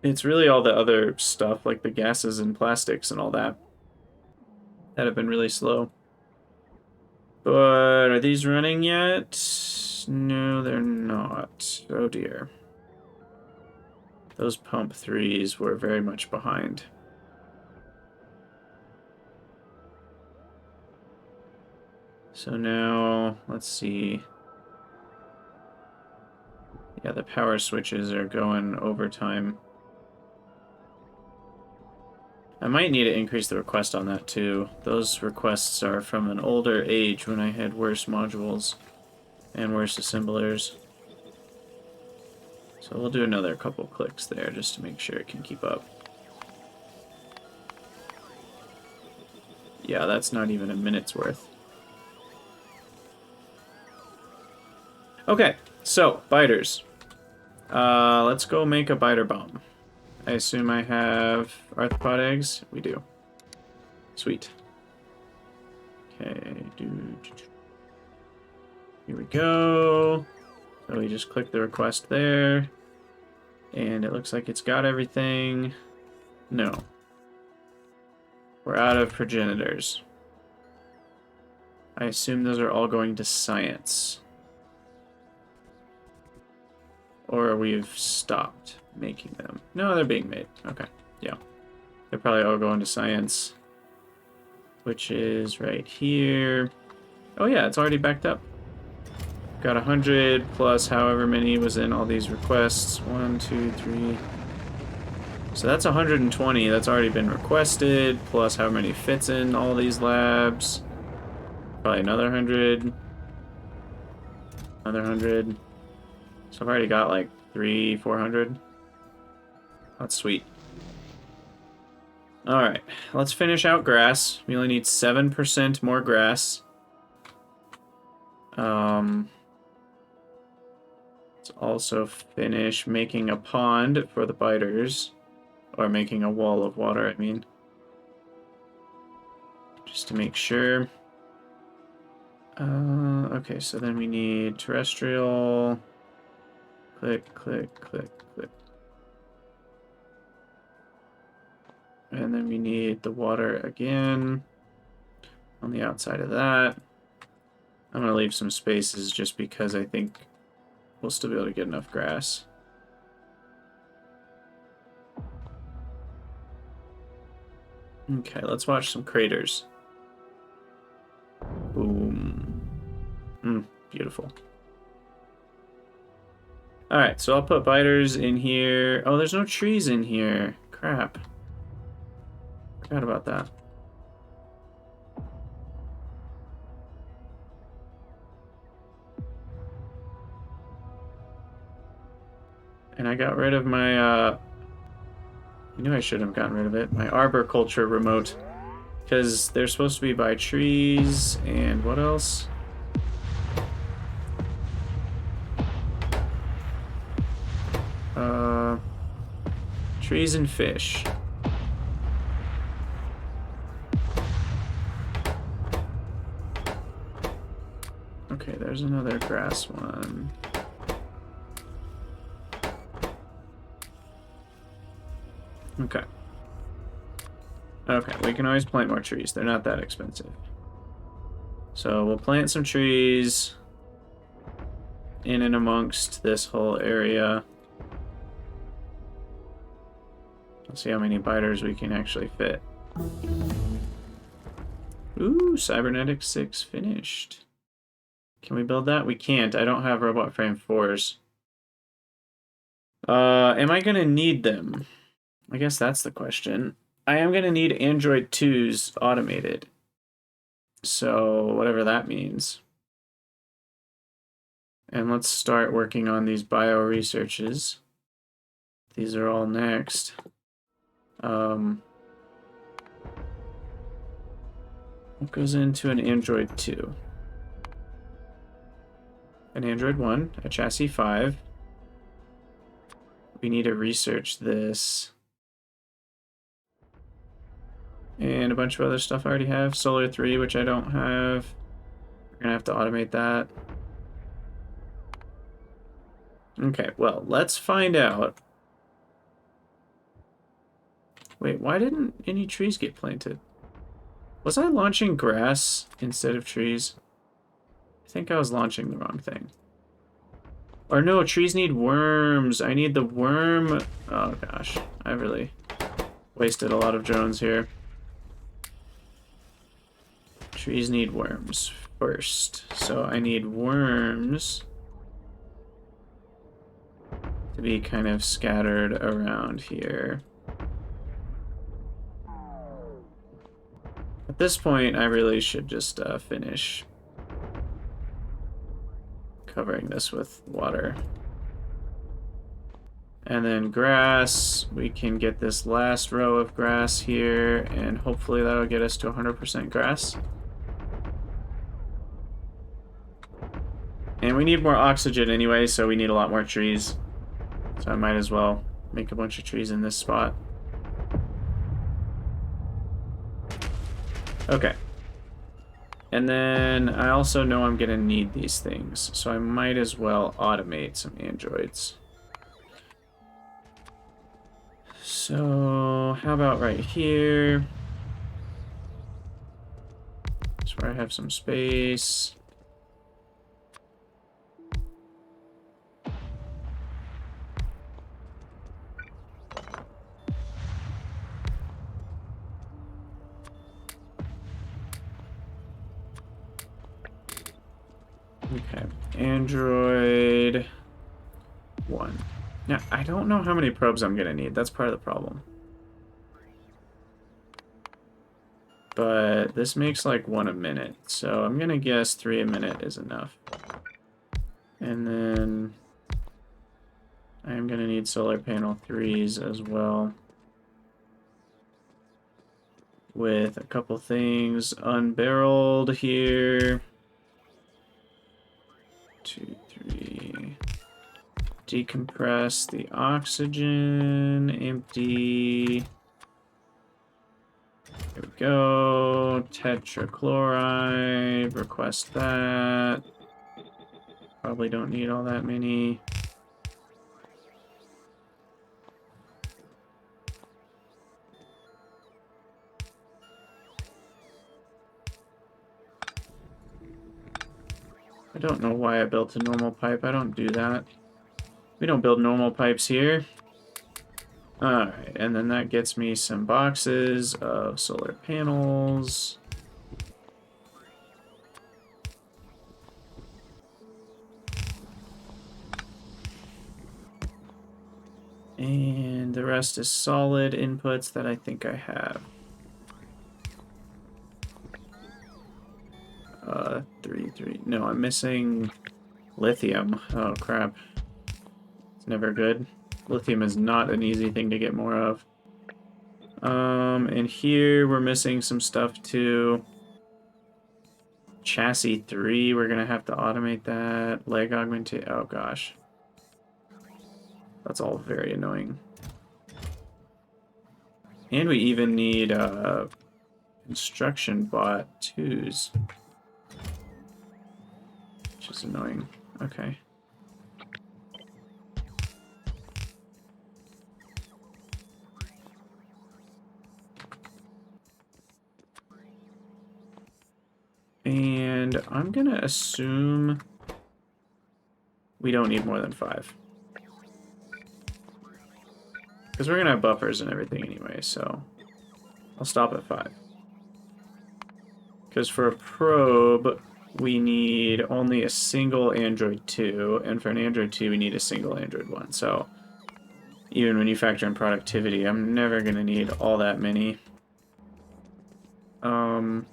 It's really all the other stuff, like the gases and plastics and all that, that have been really slow. But are these running yet? No, they're not. Oh dear. Those pump 3s were very much behind. So now, let's see. Yeah, the power switches are going overtime. I might need to increase the request on that too. Those requests are from an older age when I had worse modules and worse assemblers. So we'll do another couple clicks there just to make sure it can keep up. Yeah, that's not even a minute's worth. Okay, so, biters. Let's go make a biter bomb. I assume I have arthropod eggs? We do. Sweet. Okay, here we go. So we just click the request there. And it looks like it's got everything. No. We're out of progenitors. I assume those are all going to science. Or we've stopped making them. No, they're being made. Okay, yeah. They're probably all going to science. Which is right here. Oh yeah, it's already backed up. Got 100 plus however many was in all these requests. 1, 2, 3. So that's 120 that's already been requested, plus how many fits in all these labs. Probably another 100. Another 100. So I've already got like 400. That's sweet. Alright, let's finish out grass. We only need 7% more grass. Let's also finish making a pond for the biters. Or making a wall of water, I mean. Just to make sure. Okay, so then we need terrestrial. Click, click, click, click. And then we need the water again on the outside of that. I'm going to leave some spaces just because I think we'll still be able to get enough grass. Okay, let's watch some craters. Boom. Beautiful. Alright, so I'll put biters in here. Oh, there's no trees in here. Crap. Forgot about that. And I got rid of my, I knew I should have gotten rid of it. My arboriculture remote. Because they're supposed to be by trees and what else? Trees and fish. Okay, there's another grass one. Okay. Okay, we can always plant more trees. They're not that expensive. So we'll plant some trees in and amongst this whole area. Let's see how many biters we can actually fit. Ooh, Cybernetics 6 finished. Can we build that? We can't. I don't have Robot Frame 4s. Am I gonna need them? I guess that's the question. I am gonna need Android 2s automated. So, whatever that means. And let's start working on these bio researches. These are all next. What goes into an Android 2? An Android 1, a chassis 5. We need to research this. And a bunch of other stuff I already have. Solar 3, which I don't have. We're gonna have to automate that. Okay, well, let's find out. Wait, why didn't any trees get planted? Was I launching grass instead of trees? I think I was launching the wrong thing. Or no, trees need worms. I need the worm. Oh gosh, I really wasted a lot of drones here. Trees need worms first. So I need worms to be kind of scattered around here. At this point, I really should just finish covering this with water. And then grass, we can get this last row of grass here, and hopefully that'll get us to 100% grass. And we need more oxygen anyway, so we need a lot more trees. So I might as well make a bunch of trees in this spot. Okay. And then I also know I'm gonna need these things, so I might as well automate some androids. So how about right here? That's where I have some space. Okay, Android 1. Now, I don't know how many probes I'm going to need. That's part of the problem. But this makes like 1 a minute. So I'm going to guess 3 a minute is enough. And then I'm going to need solar panel 3s as well. With a couple things unbarreled here. 2, 3. Decompress the oxygen. Empty. There we go. Tetrachloride. Request that. Probably don't need all that many. I don't know why I built a normal pipe. I don't do that. We don't build normal pipes here. Alright, and then that gets me some boxes of solar panels. And the rest is solid inputs that I think I have. 3. No, I'm missing lithium. Oh, crap. It's never good. Lithium is not an easy thing to get more of. And here we're missing some stuff too. Chassis 3, we're gonna have to automate that. Leg augmentation, oh gosh. That's all very annoying. And we even need instruction bot 2s. Which is annoying. Okay. And I'm gonna assume we don't need more than 5. Because we're gonna have buffers and everything anyway, so I'll stop at 5. Because for a probe, we need only a single Android 2, and for an Android 2, we need a single Android 1. So even when you factor in productivity, I'm never gonna need all that many. How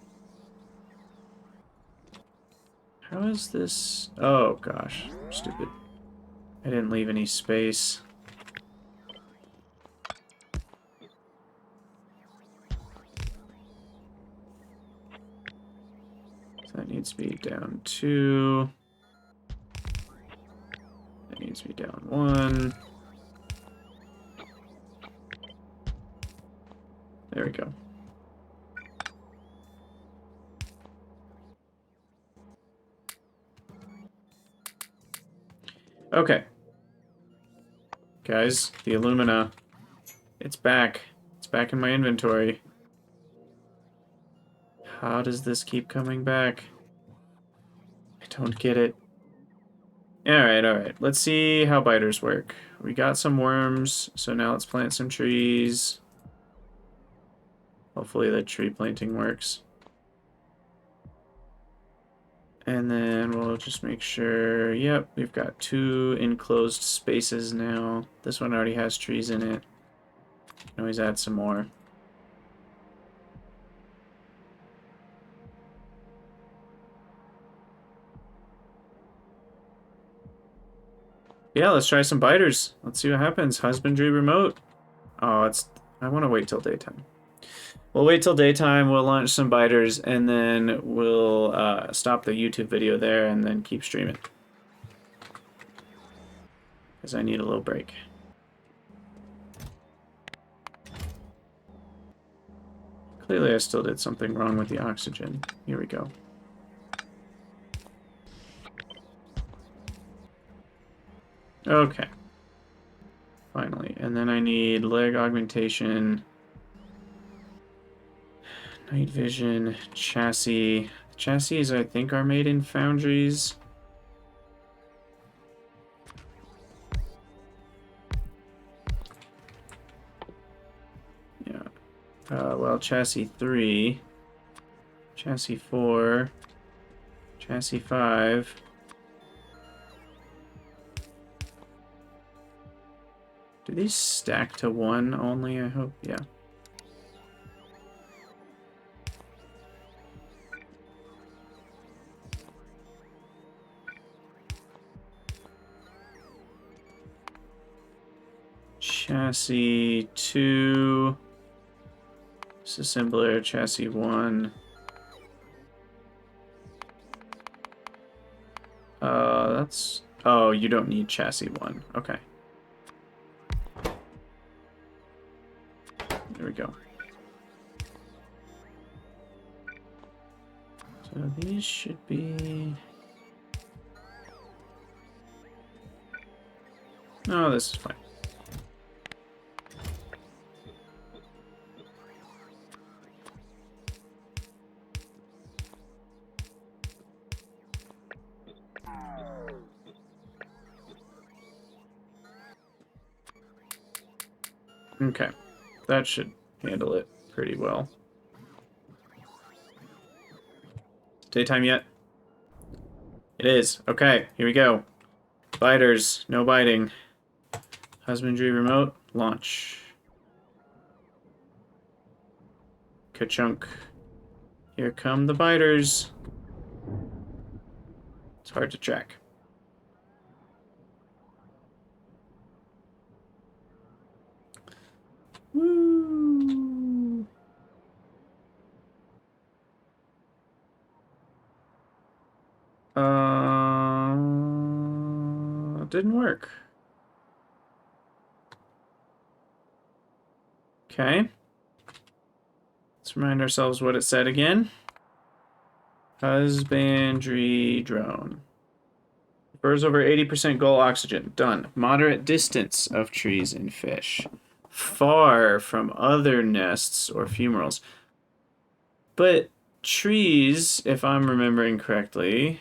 is this? Oh gosh, stupid. I didn't leave any space. So that needs to be down 2. That needs to be down 1. There we go. Okay. Guys, the alumina. It's back. It's back in my inventory. How does this keep coming back? I don't get it. Alright, alright. Let's see how biters work. We got some worms, so now let's plant some trees. Hopefully the tree planting works. And then we'll just make sure, yep, we've got 2 enclosed spaces now. This one already has trees in it. Can always add some more. Yeah, let's try some biters. Let's see what happens. Husbandry Remote. Oh, I want to wait till daytime. We'll wait till daytime, we'll launch some biters, and then we'll stop the YouTube video there and then keep streaming. Because I need a little break. Clearly I still did something wrong with the oxygen. Here we go. Okay. Finally. And then I need leg augmentation, night vision, chassis Chassis, I think, are made in foundries. Yeah. Well, chassis 3, chassis 4, chassis 5. Do these stack to 1 only, I hope? Yeah. Chassis 2, disassembler, chassis 1. That's... Oh, you don't need chassis 1. Okay. There we go. So these should be... No, this is fine. Okay, that should handle it pretty well. Daytime yet? It is. Okay, here we go. Biters, no biting. Husbandry Remote, launch. Ka-chunk. Here come the biters. It's hard to track. Woo! Didn't work. Okay. Let's remind ourselves what it said again. Husbandry drone. Prefers over 80% goal oxygen. Done. Moderate distance of trees and fish. Far from other nests or fumaroles. But trees, if I'm remembering correctly,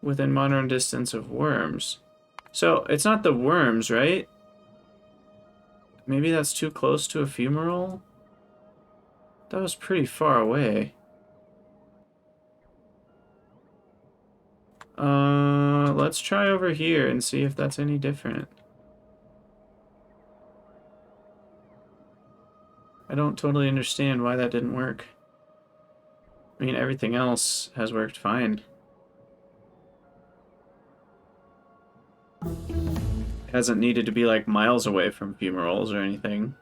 within moderate distance of worms. So it's not the worms, right? Maybe that's too close to a fumarole? That was pretty far away. Let's try over here and see if that's any different. I don't totally understand why that didn't work. I mean, everything else has worked fine. It hasn't needed to be like miles away from fumaroles or anything.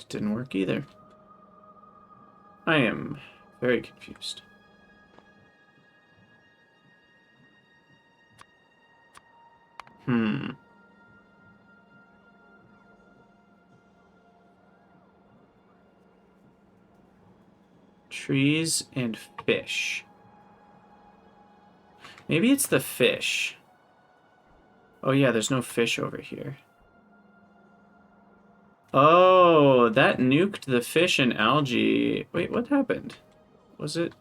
It didn't work either. I am very confused. Trees and fish. Maybe it's the fish. Oh yeah, there's no fish over here. Oh, that nuked the fish and algae. Wait, what happened? Was it?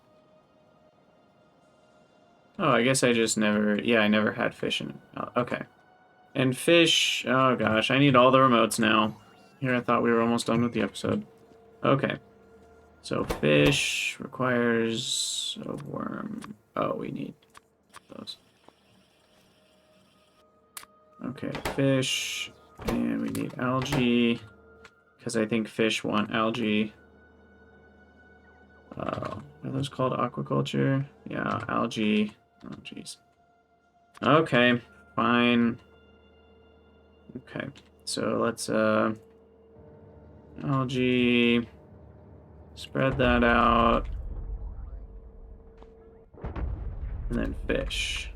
Oh, I guess I just never... Yeah, I never had fish in... Oh, okay. And fish... Oh gosh, I need all the remotes now. Here, I thought we were almost done with the episode. Okay. So fish requires a worm. Oh, we need those. Okay, fish, and we need algae, because I think fish want algae. Are those called aquaculture? Yeah, algae. Oh, jeez. Okay, fine. Okay, so let's, algae, spread that out, and then fish.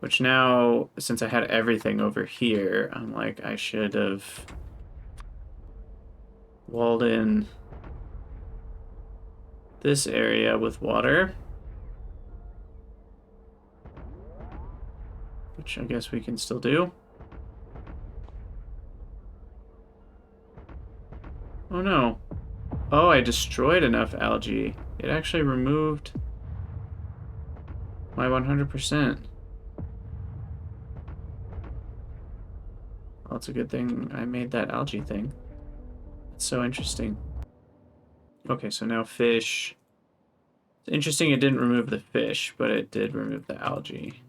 Which now, since I had everything over here, I'm like, I should have walled in this area with water. Which I guess we can still do. Oh no. Oh, I destroyed enough algae. It actually removed my 100%. Well, it's a good thing I made that algae thing. It's so interesting. Okay, so now fish. It's interesting it didn't remove the fish, but it did remove the algae.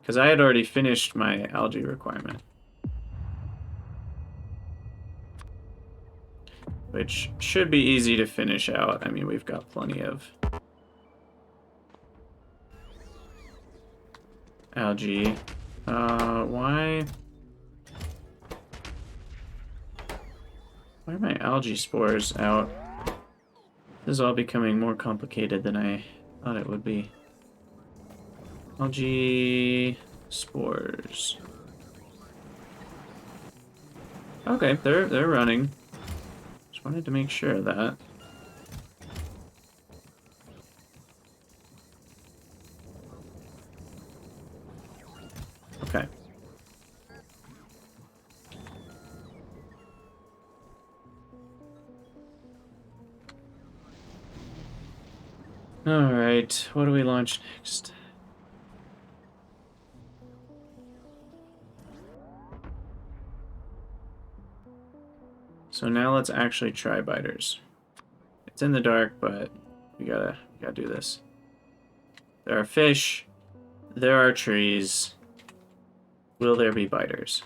Because I had already finished my algae requirement. Which should be easy to finish out. I mean, we've got plenty of algae. Why are my algae spores out? This is all becoming more complicated than I thought it would be. Algae spores. Okay, they're running. Just wanted to make sure of that. Okay. All right, what do we launch next? So now let's actually try biters. It's in the dark, but we gotta do this. There are fish. There are trees. Will there be biters?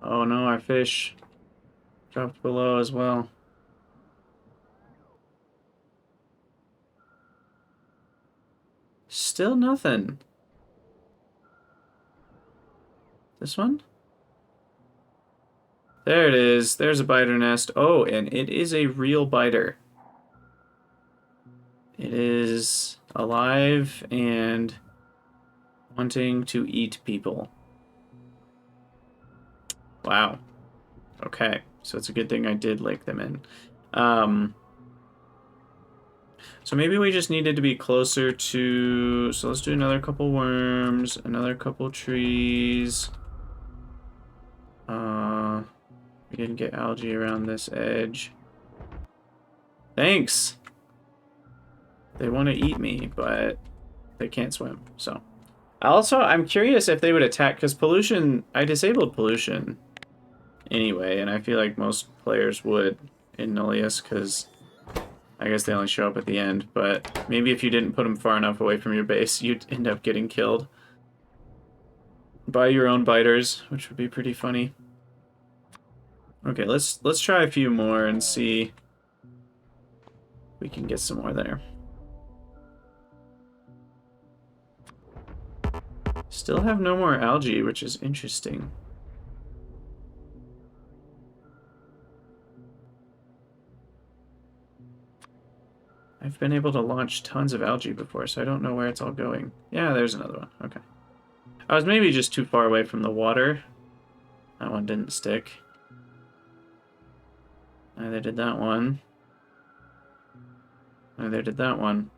Oh no, our fish dropped below as well. Still nothing. This one? There it is. There's a biter nest. Oh, and it is a real biter. It is alive and wanting to eat people. Wow. Okay. So it's a good thing I did lake them in. So maybe we just needed to be closer to... So let's do another couple worms, another couple trees. We didn't get algae around this edge. Thanks! They want to eat me, but they can't swim, so. Also, I'm curious if they would attack, because pollution... I disabled pollution anyway, and I feel like most players would in Nullius, because I guess they only show up at the end, but maybe if you didn't put them far enough away from your base, you'd end up getting killed by your own biters, which would be pretty funny. Okay, let's try a few more and see if we can get some more there. Still have no more algae, which is interesting. I've been able to launch tons of algae before, so I don't know where it's all going. Yeah, there's another one. Okay. I was maybe just too far away from the water. That one didn't stick. Neither did that one. Neither did that one.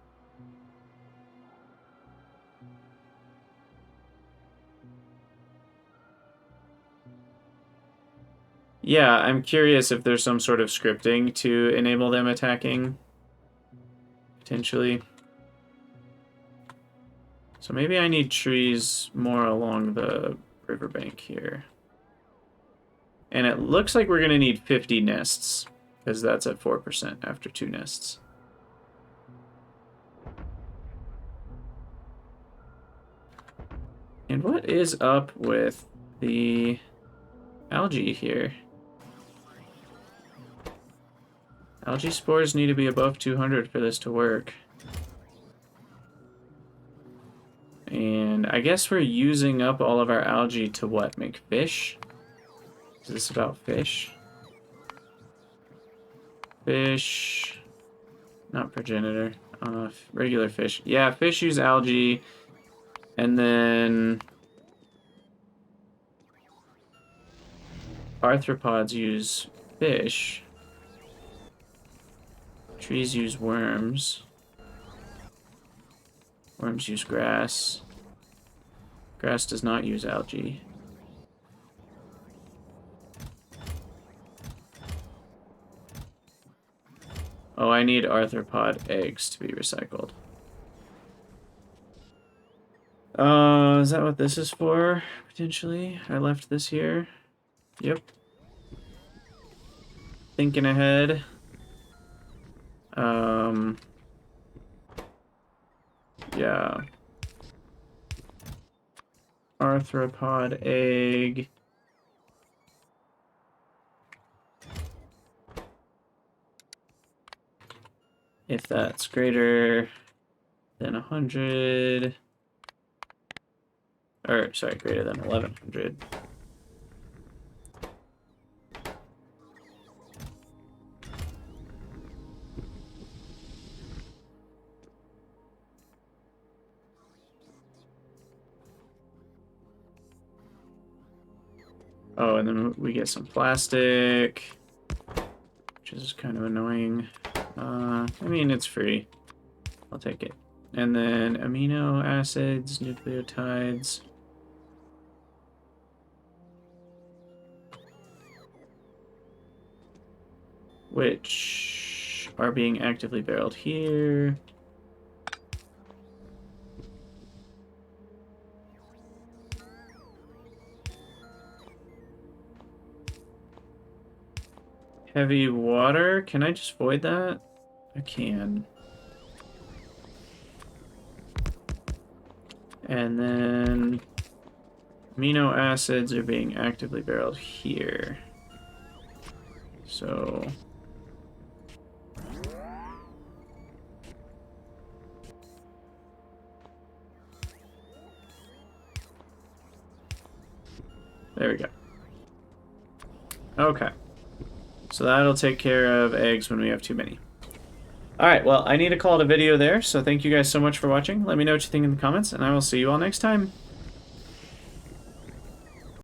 Yeah, I'm curious if there's some sort of scripting to enable them attacking. Potentially. So maybe I need trees more along the riverbank here. And it looks like we're going to need 50 nests, because that's at 4% after 2 nests. And what is up with the algae here? Algae spores need to be above 200 for this to work. And I guess we're using up all of our algae to what? Make fish? Is this about fish? Fish. Not progenitor. Regular fish. Yeah, fish use algae. And then... arthropods use fish. Trees use worms. Worms use grass. Grass does not use algae. Oh, I need arthropod eggs to be recycled. Is that what this is for? Potentially? I left this here. Yep. Thinking ahead. Yeah. Arthropod egg. If that's greater than 100, or sorry, greater than 1100. Oh, and then we get some plastic, which is kind of annoying. I mean, it's free. I'll take it. And then amino acids, nucleotides. Which are being actively barreled here. Heavy water. Can I just void that? I can. And then amino acids are being actively barreled here. So there we go. Okay. So that'll take care of eggs when we have too many. Alright, well, I need to call it a video there, so thank you guys so much for watching. Let me know what you think in the comments, and I will see you all next time.